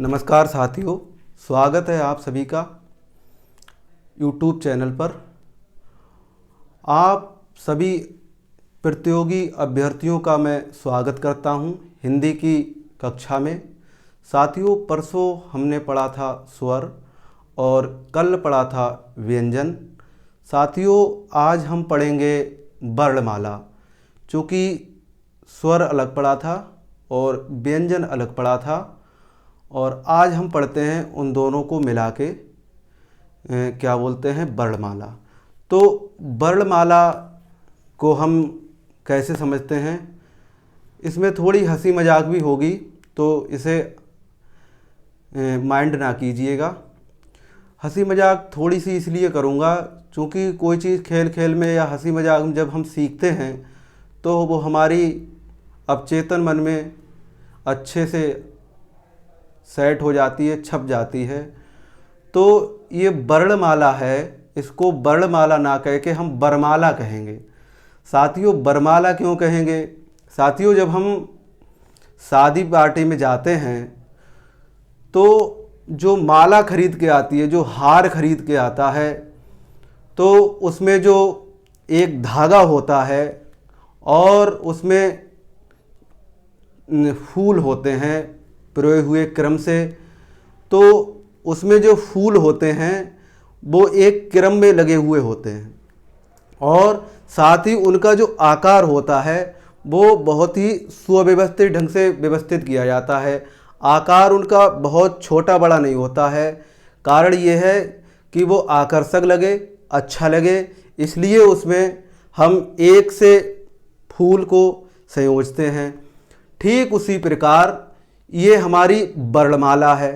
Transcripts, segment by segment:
नमस्कार साथियों, स्वागत है आप सभी का YouTube चैनल पर। आप सभी प्रतियोगी अभ्यर्थियों का मैं स्वागत करता हूं हिंदी की कक्षा में। साथियों, परसों हमने पढ़ा था स्वर और कल पढ़ा था व्यंजन। साथियों, आज हम पढ़ेंगे वर्णमाला। चूँकि स्वर अलग पढ़ा था और व्यंजन अलग पढ़ा था, और आज हम पढ़ते हैं उन दोनों को मिला के क्या बोलते हैं, वर्णमाला। तो वर्णमाला को हम कैसे समझते हैं, इसमें थोड़ी हंसी मजाक भी होगी, तो इसे माइंड ना कीजिएगा। हंसी मजाक थोड़ी सी इसलिए करूँगा क्योंकि कोई चीज़ खेल खेल में या हंसी मजाक में जब हम सीखते हैं तो वो हमारी अवचेतन मन में अच्छे से सेट हो जाती है, छप जाती है। तो ये वर्णमाला है, इसको वर्णमाला ना कह के हम वरमाला कहेंगे। साथियों, वरमाला क्यों कहेंगे? साथियों, जब हम शादी पार्टी में जाते हैं तो जो माला खरीद के आती है, जो हार खरीद के आता है, तो उसमें जो एक धागा होता है और उसमें फूल होते हैं पिरोए हुए क्रम से। तो उसमें जो फूल होते हैं वो एक क्रम में लगे हुए होते हैं, और साथ ही उनका जो आकार होता है वो बहुत ही सुव्यवस्थित ढंग से व्यवस्थित किया जाता है। आकार उनका बहुत छोटा बड़ा नहीं होता है। कारण ये है कि वो आकर्षक लगे, अच्छा लगे, इसलिए उसमें हम एक से फूल को संयोजते हैं। ठीक उसी प्रकार ये हमारी वर्णमाला है।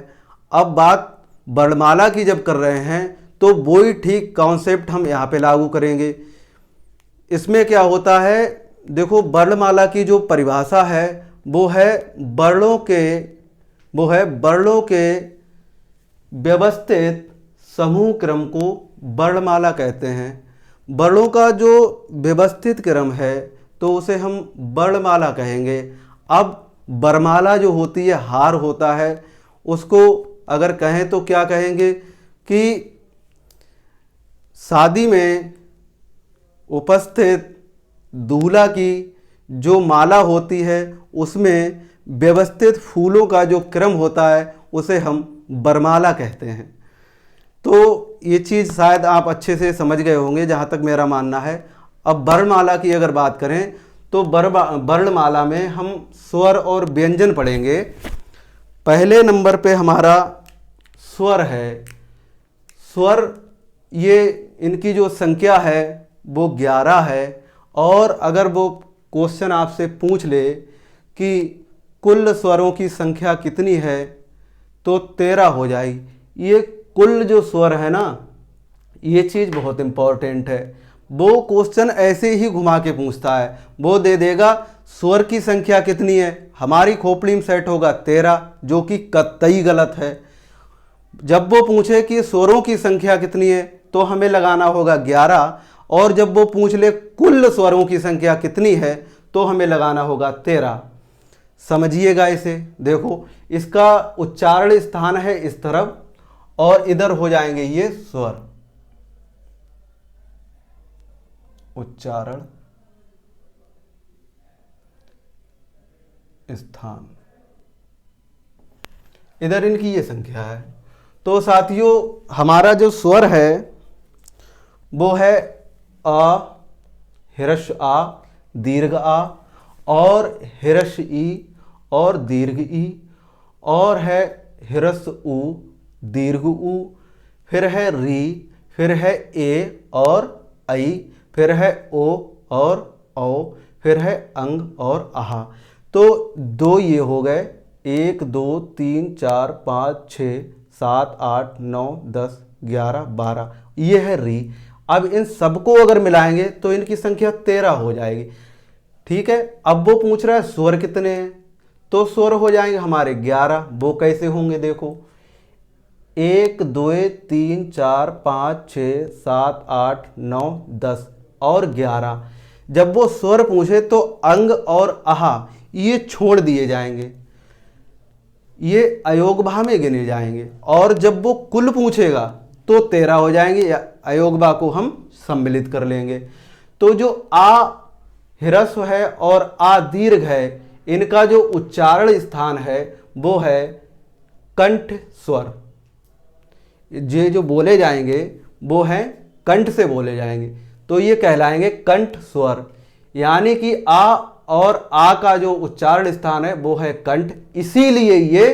अब बात वर्णमाला की जब कर रहे हैं तो वही ठीक कॉन्सेप्ट हम यहाँ पे लागू करेंगे। इसमें क्या होता है, देखो, वर्णमाला की जो परिभाषा है वो है वर्णों के व्यवस्थित समूह क्रम को वर्णमाला कहते हैं। वर्णों का जो व्यवस्थित क्रम है तो उसे हम वर्णमाला कहेंगे। अब वरमाला जो होती है, हार होता है, उसको अगर कहें तो क्या कहेंगे कि शादी में उपस्थित दूल्हा की जो माला होती है उसमें व्यवस्थित फूलों का जो क्रम होता है उसे हम वरमाला कहते हैं। तो ये चीज़ शायद आप अच्छे से समझ गए होंगे, जहाँ तक मेरा मानना है। अब वर्णमाला की अगर बात करें तो वर्णमाला में हम स्वर और व्यंजन पढ़ेंगे। पहले नंबर पे हमारा स्वर है। स्वर, ये इनकी जो संख्या है वो 11 है, और अगर वो क्वेश्चन आपसे पूछ ले कि कुल स्वरों की संख्या कितनी है तो 13 हो जाएगी। ये कुल जो स्वर है ना, ये चीज़ बहुत इम्पॉर्टेंट है। वो क्वेश्चन ऐसे ही घुमा के पूछता है, वो दे देगा स्वर की संख्या कितनी है, हमारी खोपड़ी में सेट होगा 13, जो कि कतई गलत है। जब वो पूछे कि स्वरों की संख्या कितनी है तो हमें लगाना होगा 11, और जब वो पूछ ले कुल स्वरों की संख्या कितनी है तो हमें लगाना होगा 13। समझिएगा इसे। देखो, इसका उच्चारण स्थान है इस तरफ और इधर हो जाएंगे ये स्वर। उच्चारण स्थान, इधर इनकी ये संख्या है। तो साथियों, हमारा जो स्वर है वो है अ, ह्रस्व आ, दीर्घ आ, और ह्रस्व ई और दीर्घ ई, और है ह्रस्व उ, दीर्घ उ, फिर है री, फिर है ए और आई, फिर है ओ और औ, फिर है अंग और आहा। तो 2 ये हो गए, 1 2 3 4 5 6 7 8 9 10 11 12, ये है री। अब इन सबको अगर मिलाएंगे तो इनकी संख्या 13 हो जाएगी। ठीक है। अब वो पूछ रहा है स्वर कितने हैं, तो स्वर हो जाएंगे हमारे 11। वो कैसे होंगे, देखो, 1 2 3 4 5 6 7 8 9 10 और 11। जब वो स्वर पूछे तो अंग और आहा ये छोड़ दिए जाएंगे। ये अयोगभा में गिने जाएंगे, और जब वो कुल पूछेगा तो 13 हो जाएंगे, या अयोगभा को हम सम्मिलित कर लेंगे। तो जो आ ह्रस्व है और आ दीर्घ है, इनका जो उच्चारण स्थान है वो है कंठ स्वर। ये जो बोले जाएंगे वो हैं कंठ से बोले जाएंगे, तो ये कहलाएंगे कंठ स्वर। यानी कि आ और आ का जो उच्चारण स्थान है वो है कंठ, इसीलिए ये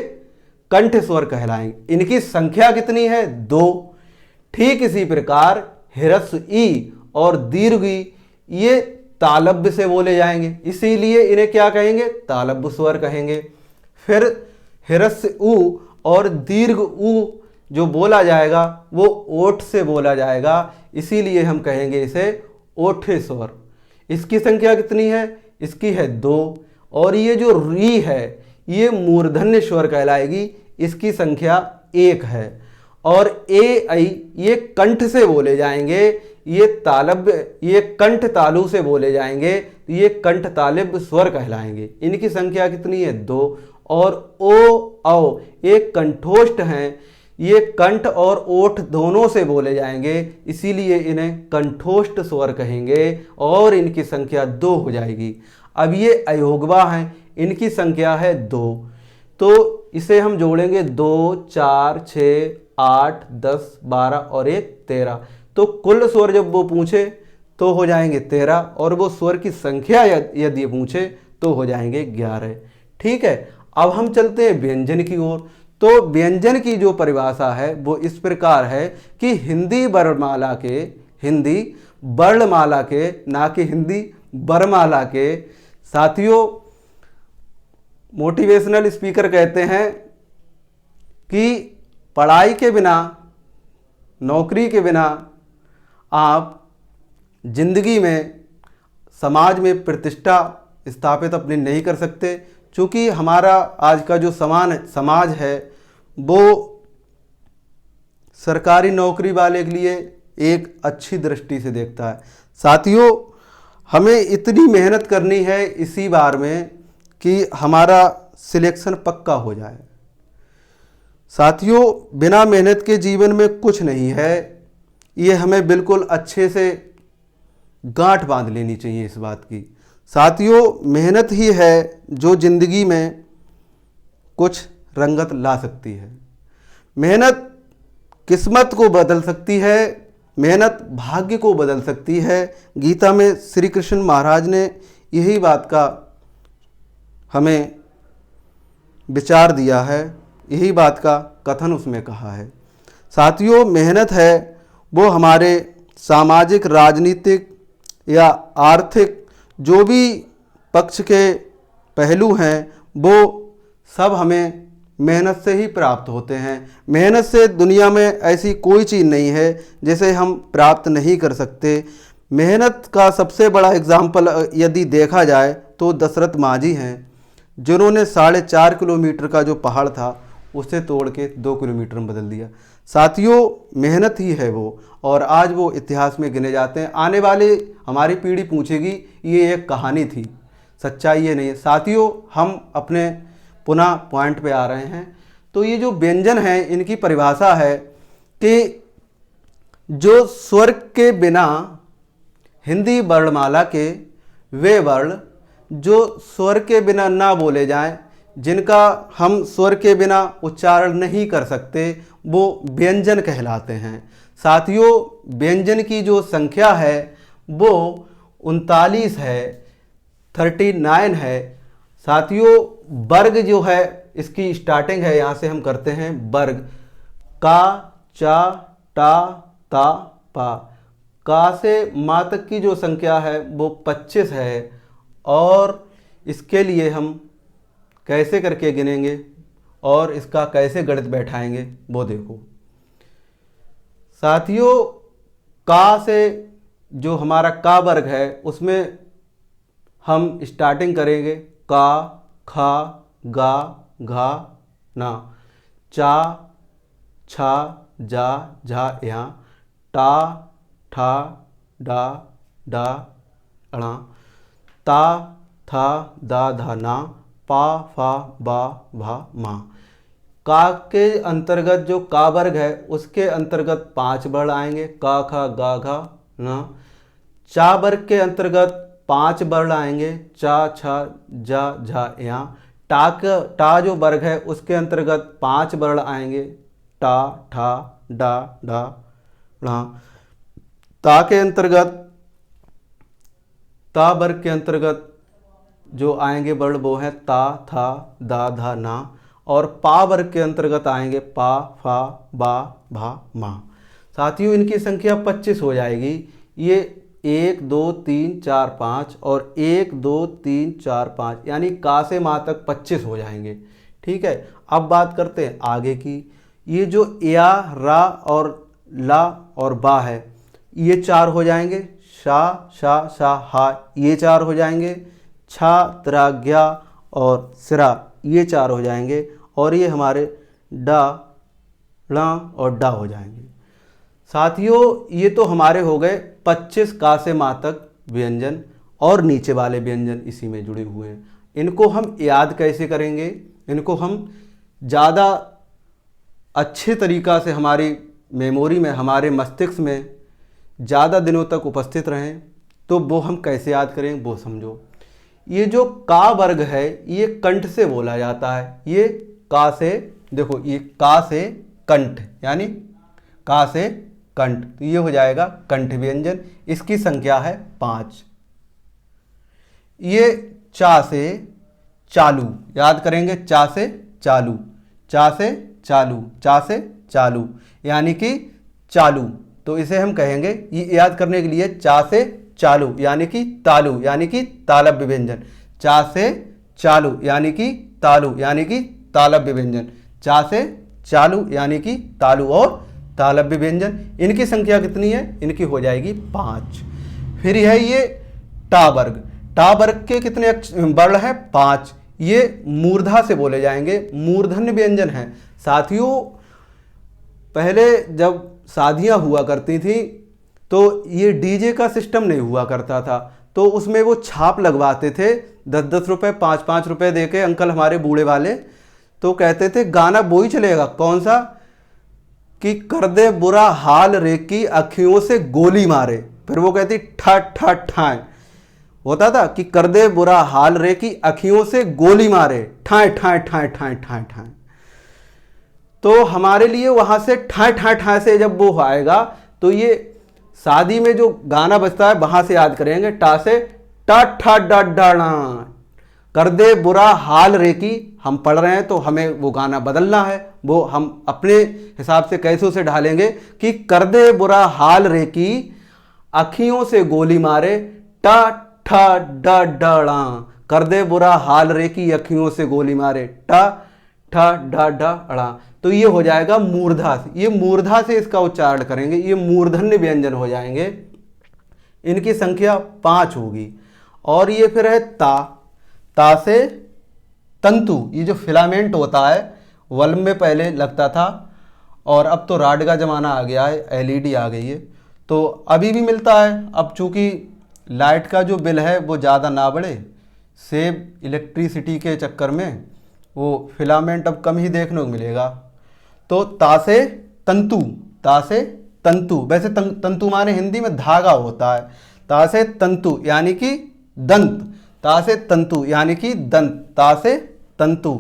कंठ स्वर कहलाएंगे। इनकी संख्या कितनी है? 2। ठीक इसी प्रकार ह्रस्व ई और दीर्घ ई ये तालव्य से बोले जाएंगे, इसीलिए इन्हें क्या कहेंगे? तालव्य स्वर कहेंगे। फिर ह्रस्व उ और दीर्घ उ जो बोला जाएगा वो ओठ से बोला जाएगा, इसीलिए हम कहेंगे इसे ओठे स्वर। इसकी संख्या कितनी है? इसकी है 2। और ये जो री है ये मूर्धन्य स्वर कहलाएगी, इसकी संख्या 1 है। और ए ऐ ये कंठ से बोले जाएंगे, ये तालव्य, ये कंठ तालु से बोले जाएंगे, तो ये कंठ तालव्य स्वर कहलाएंगे। इनकी संख्या कितनी है? 2। और ओ औ ये कंठोष्ठ हैं, ये कंठ और ओठ दोनों से बोले जाएंगे, इसीलिए इन्हें कंठोष्ठ स्वर कहेंगे, और इनकी संख्या 2 हो जाएगी। अब ये अयोगवा हैं, इनकी संख्या है 2, तो इसे हम जोड़ेंगे 2, 4, 6, 8, 10, 12 और 1 13। तो कुल स्वर जब वो पूछे तो हो जाएंगे 13, और वो स्वर की संख्या यदि पूछे तो हो जाएंगे 11। ठीक है, अब हम चलते हैं व्यंजन की ओर। तो व्यंजन की जो परिभाषा है वो इस प्रकार है कि हिंदी वर्णमाला के, ना कि हिंदी वर्णमाला के, साथियों मोटिवेशनल स्पीकर कहते हैं कि पढ़ाई के बिना, नौकरी के बिना आप जिंदगी में, समाज में प्रतिष्ठा स्थापित अपनी नहीं कर सकते, क्योंकि हमारा आज का जो समाज है वो सरकारी नौकरी वाले के लिए एक अच्छी दृष्टि से देखता है। साथियों हमें इतनी मेहनत करनी है इसी बार में कि हमारा सिलेक्शन पक्का हो जाए। साथियों बिना मेहनत के जीवन में कुछ नहीं है, ये हमें बिल्कुल अच्छे से गांठ बांध लेनी चाहिए इस बात की। साथियों मेहनत ही है जो ज़िंदगी में कुछ रंगत ला सकती है। मेहनत किस्मत को बदल सकती है, मेहनत भाग्य को बदल सकती है। गीता में श्री कृष्ण महाराज ने यही बात का हमें विचार दिया है, यही बात का कथन उसमें कहा है। साथियों मेहनत है वो हमारे सामाजिक, राजनीतिक या आर्थिक जो भी पक्ष के पहलू हैं वो सब हमें मेहनत से ही प्राप्त होते हैं। मेहनत से दुनिया में ऐसी कोई चीज़ नहीं है जिसे हम प्राप्त नहीं कर सकते। मेहनत का सबसे बड़ा एग्जाम्पल यदि देखा जाए तो दशरथ मांझी हैं, जिन्होंने 4.5 किलोमीटर का जो पहाड़ था उसे तोड़ के 2 किलोमीटर में बदल दिया। साथियों मेहनत ही है वो, और आज वो इतिहास में गिने जाते हैं। आने वाले हमारी पीढ़ी पूछेगी ये एक कहानी थी, सच्चाई ये नहीं है। साथियों हम अपने पुनः पॉइंट पे आ रहे हैं। तो ये जो व्यंजन है इनकी परिभाषा है कि जो स्वर के बिना हिंदी वर्णमाला के वे वर्ण जो स्वर के बिना ना बोले जाएं, जिनका हम स्वर के बिना उच्चारण नहीं कर सकते, वो व्यंजन कहलाते हैं। साथियों व्यंजन की जो संख्या है वो 39 है, 39 है। साथियों वर्ग जो है इसकी स्टार्टिंग है, यहाँ से हम करते हैं वर्ग। का, चा, टा, ता, पा। का से मा तक की जो संख्या है वो 25 है, और इसके लिए हम कैसे करके गिनेंगे और इसका कैसे गणित बैठाएंगे वो देखो। साथियों का से जो हमारा का वर्ग है उसमें हम स्टार्टिंग करेंगे का, खा, गा, घा, ना, चा, छा, जा, झा, यहाँ, टा, ठा, डा, डा, अणा, ता, था, दा, धा, ना, पा, फा, बा, भा, मा। का के अंतर्गत जो का वर्ग है उसके अंतर्गत 5 वर्ण आएंगे, का खा गा घा ना। चा वर्ग के अंतर्गत 5 वर्ण आएंगे, चा छा जा झा या। टा जो वर्ग है उसके अंतर्गत 5 वर्ण आएंगे, टा ठा डा डा ड़ा। ता के अंतर्गत, ता वर्ग के अंतर्गत जो आएंगे वर्ण वो है ता था दा धा ना। और पा वर्ग के अंतर्गत आएंगे पा फा बा भा मा। साथियों इनकी संख्या 25 हो जाएगी। ये 1 2 3 4 5 और 1 2 3 4 5 यानी का से मा तक 25 हो जाएंगे। ठीक है, अब बात करते हैं आगे की। ये जो या रा और ला और बा है ये 4 हो जाएंगे, शा शा शा हा ये 4 हो जाएंगे, छा त्रा ग्या और सिरा ये 4 हो जाएंगे और ये हमारे डा ला और डा हो जाएंगे। साथियों ये तो हमारे हो गए 25 का से मा तक व्यंजन और नीचे वाले व्यंजन इसी में जुड़े हुए हैं। इनको हम याद कैसे करेंगे, इनको हम ज़्यादा अच्छे तरीक़ा से हमारी मेमोरी में, हमारे मस्तिष्क में ज़्यादा दिनों तक उपस्थित रहें, तो वो हम कैसे याद करें वो समझो। ये जो का वर्ग है ये कंठ से बोला जाता है। ये का से, देखो ये का से कंठ यानी का से कंठ, तो ये हो जाएगा कंठ व्यंजन। इसकी संख्या है 5। ये चा से चालू, याद करेंगे चा से चालू, चा से चालू, चा से चालू यानी कि चालू, तो इसे हम कहेंगे, ये याद करने के लिए चा से चालू यानी कि तालु यानी कि तालव्य व्यंजन, चा से चालू यानी कि तालु यानी कि तालव्य व्यंजन, चा से चालू यानी कि तालु और तालव्य व्यंजन। इनकी संख्या कितनी है, इनकी हो जाएगी 5। फिर है ये टा वर्ग, टा वर्ग के कितने वर्ण है 5। ये मूर्धा से बोले जाएंगे, मूर्धन्य व्यंजन है। साथियों पहले जब शादियां हुआ करती थी तो ये डीजे का सिस्टम नहीं हुआ करता था, तो उसमें वो छाप लगवाते थे 10-10 रुपये 5-5 रुपये दे के अंकल हमारे बूढ़े वाले, तो कहते थे गाना वो ही चलेगा, कौन सा कि कर दे बुरा हाल रे की अखियों से गोली मारे, फिर वो कहती ठा ठा ठाए, होता था कि कर दे बुरा हाल रे की अखियों से गोली मारे, ठाए ठाए ठाए ठाए ठाए ठाए। तो हमारे लिए वहां से ठाए ठाए ठाए से जब वो आएगा तो ये शादी में जो गाना बजता है वहां से याद करेंगे, टा से टा ठा डा डाना, कर दे बुरा हाल रे की, हम पढ़ रहे हैं तो हमें वो गाना बदलना है, वो हम अपने हिसाब से कैसे उसे ढालेंगे कि कर दे बुरा हाल रे की अखियों से गोली मारे, टा ठा डा डाड़ा, कर दे बुरा हाल रे की अखियों से गोली मारे, टा ठा डा डा अड़ा। तो ये हो जाएगा मूर्धा से, ये मूर्धा से इसका उच्चारण करेंगे, ये मूर्धन्य व्यंजन हो जाएंगे। इनकी संख्या 5 होगी। और ये फिर है ता, ता से तंतु, ये जो फिलामेंट होता है बल्ब में पहले लगता था और अब तो राड का ज़माना आ गया है, एलईडी आ गई है, तो अभी भी मिलता है। अब चूँकि लाइट का जो बिल है वो ज़्यादा ना बढ़े, सेव इलेक्ट्रिसिटी के चक्कर में वो फिलामेंट अब कम ही देखने को मिलेगा। तो ता से तंतु, ता से तंतु, वैसे तंतु माने हिंदी में धागा होता है, ता से तंतु यानी कि दंत, ता से तंतु यानी कि दंत, ता से तंतु,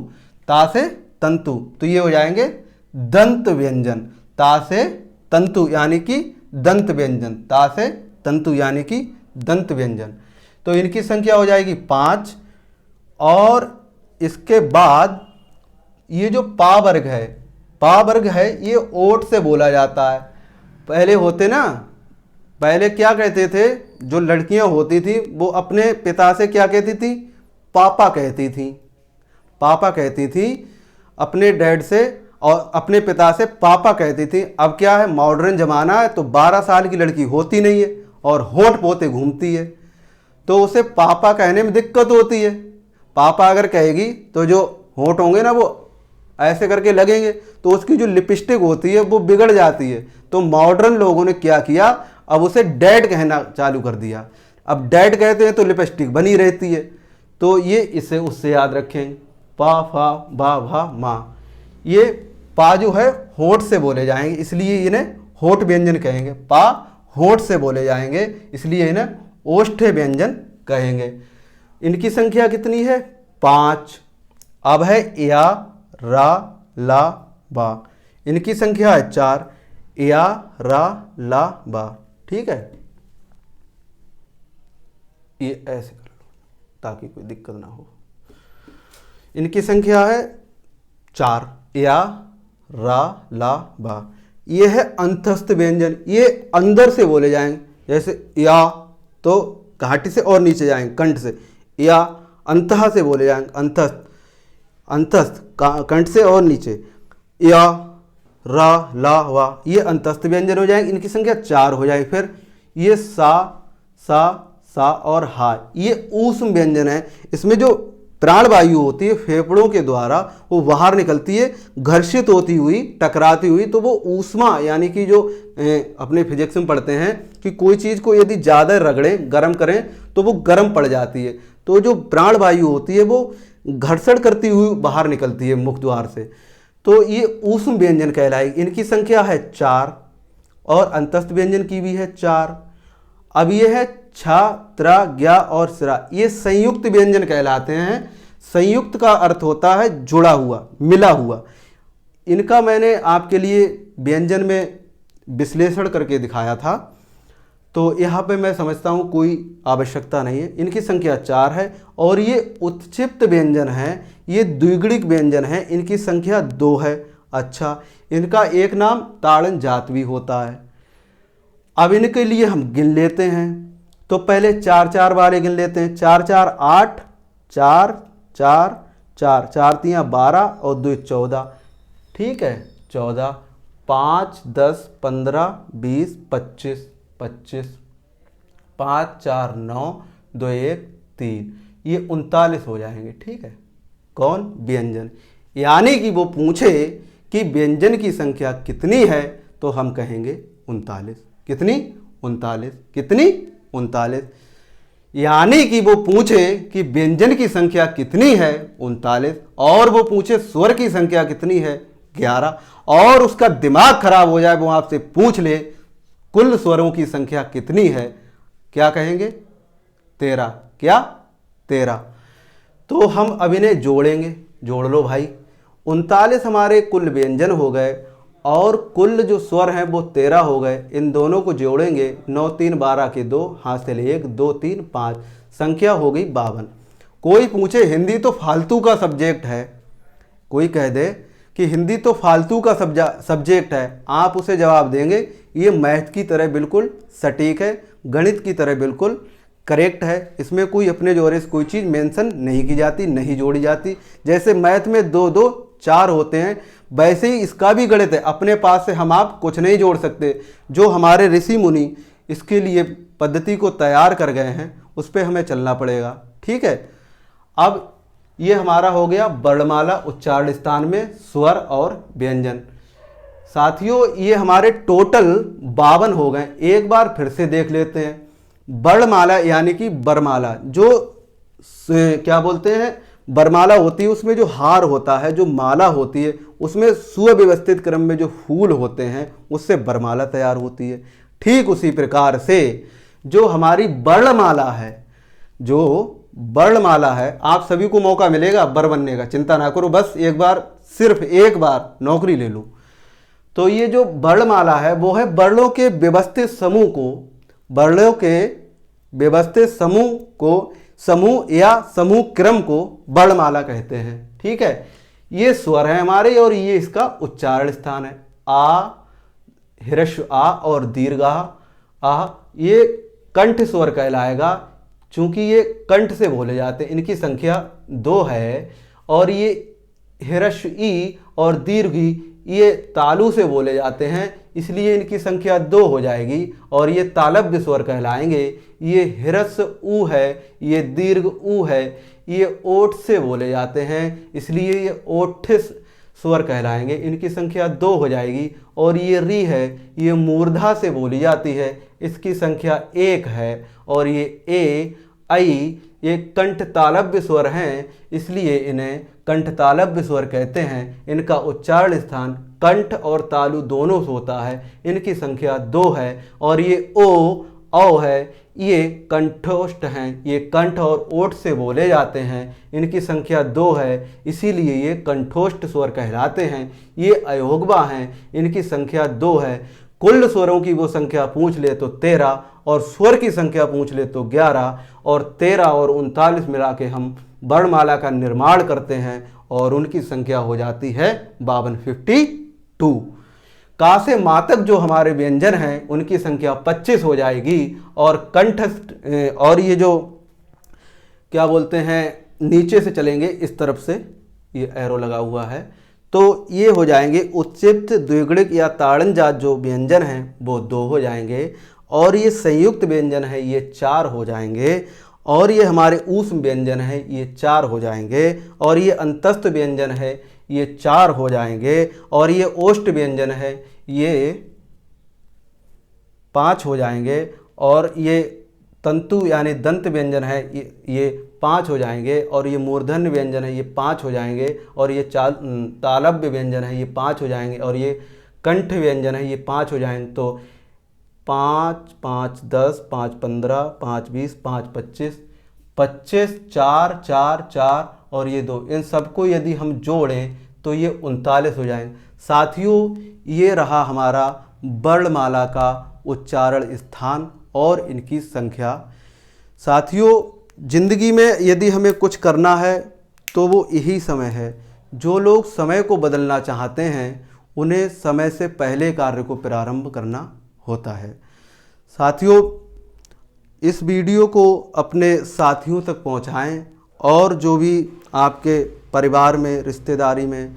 ता से तंतु, तो ये हो जाएंगे दंत व्यंजन, ता से तंतु यानी कि दंत व्यंजन, ता से तंतु यानी कि दंत व्यंजन। तो इनकी संख्या हो जाएगी 5। और इसके बाद ये जो पा वर्ग है, पा वर्ग है ये ओट से बोला जाता है। पहले होते ना, पहले क्या कहते थे, जो लड़कियां होती थी वो अपने पिता से क्या कहती थी, पापा कहती थी, पापा कहती थी अपने डैड से, और अपने पिता से पापा कहती थी। अब क्या है, मॉडर्न ज़माना है, तो 12 साल की लड़की होती नहीं है और होठ पोते घूमती है, तो उसे पापा कहने में दिक्कत होती है। पापा अगर कहेगी तो जो होठ होंगे ना वो ऐसे करके लगेंगे, तो उसकी जो लिपस्टिक होती है वो बिगड़ जाती है। तो मॉडर्न लोगों ने क्या किया, अब उसे डैड कहना चालू कर दिया। अब डैड कहते हैं तो लिपस्टिक बनी रहती है। तो ये इसे उससे याद रखें, पा फा बा भा मा, ये पा जो है होंठ से बोले जाएंगे, इसलिए इन्हें होंठ व्यंजन कहेंगे। पा होंठ से बोले जाएंगे, इसलिए इन्हें ओष्ठ्य व्यंजन कहेंगे। इनकी संख्या कितनी है? 5। अब है या, रा, ला, बा। इनकी संख्या है 4। या, रा, ला, बा। ठीक है, ये ऐसे कर लो ताकि कोई दिक्कत ना हो। इनकी संख्या है 4। या, रा, ला, बा। ये है अंतस्थ व्यंजन, ये अंदर से बोले जाएंगे। जैसे या तो घाटी से और नीचे जाएंगे कंठ से, या अंतः से बोले जाएंगे, अंतस्थ, अंतस्थ कंठ से और नीचे। या, रा, ला, वा, ये अंतस्थ व्यंजन हो जाएंगे। इनकी संख्या 4 हो जाएगी। फिर ये सा, सा और हा, ये ऊष्म व्यंजन है। इसमें जो प्राण वायु होती है फेफड़ों के द्वारा वो बाहर निकलती है, घर्षित होती हुई, टकराती हुई, तो वो ऊष्मा, यानी कि जो अपने फिजिक्स में पढ़ते हैं कि कोई चीज़ को यदि ज़्यादा रगड़ें, गर्म करें तो वो गर्म पड़ जाती है। तो जो प्राण वायु होती है वो घर्षण करती हुई बाहर निकलती है मुख द्वार से, तो ये ऊष्म व्यंजन कहलाएगी। इनकी संख्या है 4 और अंतस्थ व्यंजन की भी है 4। अब ये है छा, त्रा, ज्ञा और सिरा, ये संयुक्त व्यंजन कहलाते हैं। संयुक्त का अर्थ होता है जुड़ा हुआ, मिला हुआ। इनका मैंने आपके लिए व्यंजन में विश्लेषण करके दिखाया था, तो यहाँ पे मैं समझता हूँ कोई आवश्यकता नहीं है। इनकी संख्या 4 है और ये उत्क्षिप्त व्यंजन है, ये द्विगुणिक व्यंजन है। इनकी संख्या 2 है। अच्छा, इनका एक नाम ताड़न जात भी होता है। अब इनके लिए हम गिन लेते हैं, तो पहले 4-4 वाले गिन लेते हैं। 4-4 8, 4 4 4, 4 3 12 और 2 14। ठीक है, 14, 5 10 15 20 25 25, 5 4 9 2 1 3, ये 39 हो जाएंगे। ठीक है, कौन? व्यंजन। यानी कि वो पूछे कि व्यंजन की संख्या कितनी है तो हम कहेंगे 39। कितनी? 39। कितनी? 39। यानी कि वो पूछे कि व्यंजन की संख्या कितनी है 39, और वो पूछे स्वर की संख्या कितनी है 11, और उसका दिमाग खराब हो जाए, वो आपसे पूछ ले कुल स्वरों की संख्या कितनी है, क्या कहेंगे? 13। क्या? 13। तो हम अब इन्हें जोड़ेंगे। जोड़ लो भाई, 39 हमारे कुल व्यंजन हो गए और कुल जो स्वर हैं वो 13 हो गए। इन दोनों को जोड़ेंगे, 9 3 12 के 2, हासिल 1 2 3 5, संख्या हो गई 52। कोई पूछे हिंदी तो फालतू का सब्जेक्ट है, कोई कह दे कि हिंदी तो फालतू का सब्जेक्ट है, आप उसे जवाब देंगे ये मैथ की तरह बिल्कुल सटीक है, गणित की तरह बिल्कुल करेक्ट है। इसमें कोई अपने जोरे से कोई चीज़ मेंशन नहीं की जाती, नहीं जोड़ी जाती। जैसे मैथ में 2 2 4 होते हैं, वैसे ही इसका भी गणित है। अपने पास से हम आप कुछ नहीं जोड़ सकते। जो हमारे ऋषि मुनि इसके लिए पद्धति को तैयार कर गए हैं उस पर हमें चलना पड़ेगा। ठीक है, अब ये हमारा हो गया वर्णमाला उच्चारण स्थान में स्वर और व्यंजन। साथियों, ये हमारे टोटल 52 हो गए। एक बार फिर से देख लेते हैं। वर्णमाला यानी कि बरमाला, जो क्या बोलते हैं, बरमाला होती है, उसमें जो हार होता है, जो माला होती है, उसमें सुव्यवस्थित क्रम में जो फूल होते हैं उससे बरमाला तैयार होती है। ठीक उसी प्रकार से जो हमारी वर्णमाला है, जो वर्णमाला है, आप सभी को मौका मिलेगा बर बनने का, चिंता ना करो, बस एक बार, सिर्फ एक बार नौकरी ले लो। तो ये जो वर्णमाला है वो है वर्णों के व्यवस्थित समूह को, वर्णों के व्यवस्थित समूह को, समूह या समूह क्रम को वर्णमाला कहते हैं। ठीक है, ये स्वर है हमारे और ये इसका उच्चारण स्थान है। आ, ह्रस्व आ और दीर्घ आ, ये कंठ स्वर कहलाएगा, चूंकि ये कंठ से बोले जाते हैं। इनकी संख्या 2 है और ये ह्रस्व ई और दीर्घ ई ये तालु से बोले जाते हैं, इसलिए इनकी संख्या 2 हो जाएगी और ये तालव्य स्वर कहलाएंगे। ये ह्रस्व ऊ है, ये दीर्घ ऊ है, ये ओठ से बोले जाते हैं, इसलिए ये ओठ स्वर कहलाएंगे। इनकी संख्या 2 हो जाएगी। और ये री है, ये मूर्धा से बोली जाती है, इसकी संख्या 1 है। और ये ए, ऐ, ये कंठ तालव्य स्वर हैं, इसलिए इन्हें कंठ तालव्य स्वर कहते हैं। इनका उच्चारण स्थान कंठ और तालु दोनों से होता है। इनकी संख्या 2 है और ये ओ औ है, ये कंठोष्ठ हैं। ये कंठ और ओठ से बोले जाते हैं। इनकी संख्या 2 है, इसीलिए ये कंठोष्ठ स्वर कहलाते हैं। ये अयोग्वा हैं, इनकी संख्या 2 है। कुल स्वरों की वो संख्या पूछ ले तो 13 और स्वर की संख्या पूछ ले तो 11 और 13 और 39 मिला के हम वर्णमाला का निर्माण करते हैं और उनकी संख्या हो जाती है 52, 52। का से मातक जो हमारे व्यंजन हैं उनकी संख्या 25 हो जाएगी और कंठस्थ और ये जो क्या बोलते हैं नीचे से चलेंगे इस तरफ से, ये एरो लगा हुआ है, तो ये हो जाएंगे उच्चित द्विगुणिक या ताड़न जात जो व्यंजन हैं वो 2 हो जाएंगे और ये संयुक्त व्यंजन है ये 4 हो जाएंगे और ये हमारे ऊष्म व्यंजन है ये 4 हो जाएंगे और ये अंतस्थ व्यंजन है ये 4 हो जाएंगे और ये ओष्ठ व्यंजन है ये 5 हो जाएंगे और ये तंतु यानी दंत व्यंजन है ये 5 हो जाएंगे और ये मूर्धन्य व्यंजन है ये 5 हो जाएंगे और ये तालव्य व्यंजन है ये 5 हो जाएंगे और ये कंठ व्यंजन है ये 5 हो जाएंगे। तो 5, 5, 10, 5, 15, 5, 20, 5, 25, 25, 4, 4, 4 और ये 2, इन सबको यदि हम जोड़ें तो ये 39 हो जाएंगे। साथियों, ये रहा हमारा वर्णमाला का उच्चारण स्थान और इनकी संख्या। साथियों, जिंदगी में यदि हमें कुछ करना है तो वो यही समय है। जो लोग समय को बदलना चाहते हैं उन्हें समय से पहले कार्य को प्रारंभ करना होता है। साथियों, इस वीडियो को अपने साथियों तक पहुंचाएं और जो भी आपके परिवार में, रिश्तेदारी में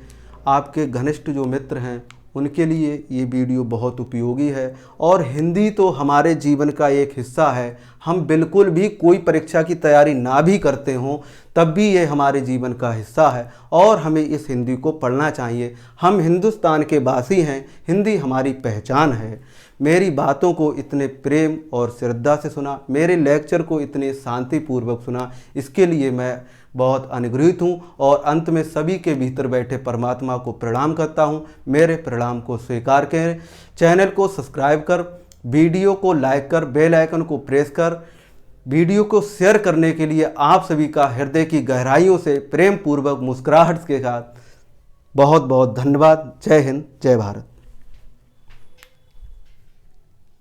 आपके घनिष्ठ जो मित्र हैं उनके लिए ये वीडियो बहुत उपयोगी है। और हिंदी तो हमारे जीवन का एक हिस्सा है। हम बिल्कुल भी कोई परीक्षा की तैयारी ना भी करते हों तब भी ये हमारे जीवन का हिस्सा है और हमें इस हिंदी को पढ़ना चाहिए। हम हिंदुस्तान के वासी हैं, हिंदी हमारी पहचान है। मेरी बातों को इतने प्रेम और श्रद्धा से सुना, मेरे लेक्चर को इतने शांतिपूर्वक सुना, इसके लिए मैं बहुत अनुग्रहित हूँ और अंत में सभी के भीतर बैठे परमात्मा को प्रणाम करता हूँ। मेरे प्रणाम को स्वीकार करें। चैनल को सब्सक्राइब कर, वीडियो को लाइक कर, बेल आइकन को प्रेस कर, वीडियो को शेयर करने के लिए आप सभी का हृदय की गहराइयों से प्रेम पूर्वक मुस्कुराहट के साथ बहुत बहुत धन्यवाद। जय हिंद, जय भारत।